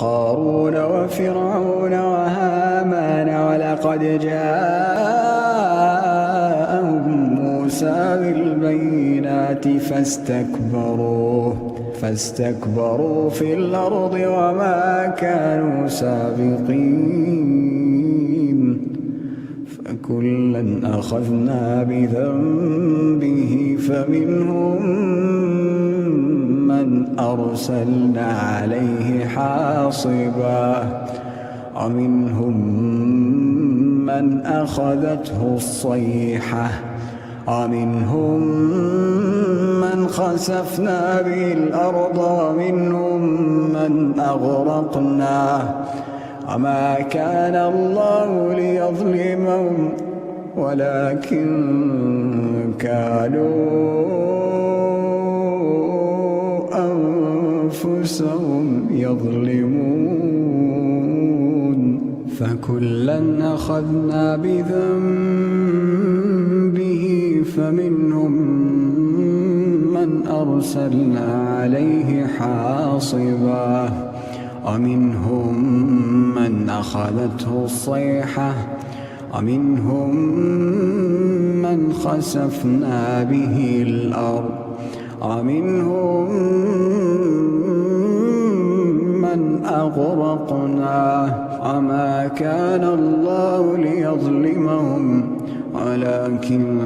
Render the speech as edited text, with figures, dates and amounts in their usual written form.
قارون وفرعون وهامان ولقد جاءهم موسى بالبينات فاستكبروا في الأرض وما كانوا سابقين فكلا أخذنا بذنبه فمنهم من أرسلنا عليه حاصبا ومنهم من أخذته الصيحة ومنهم من خسفنا به الأرض ومنهم من أغرقنا وما كان الله ليظلمهم ولكن كانوا أنفسهم يظلمون فكلا أخذنا بذنبه فمنهم من أرسلنا عليه حاصبا ومنهم من أخذته الصيحة ومنهم من خسفنا به الأرض ومنهم من أغرقنا وما كان الله ليظلمهم ولكن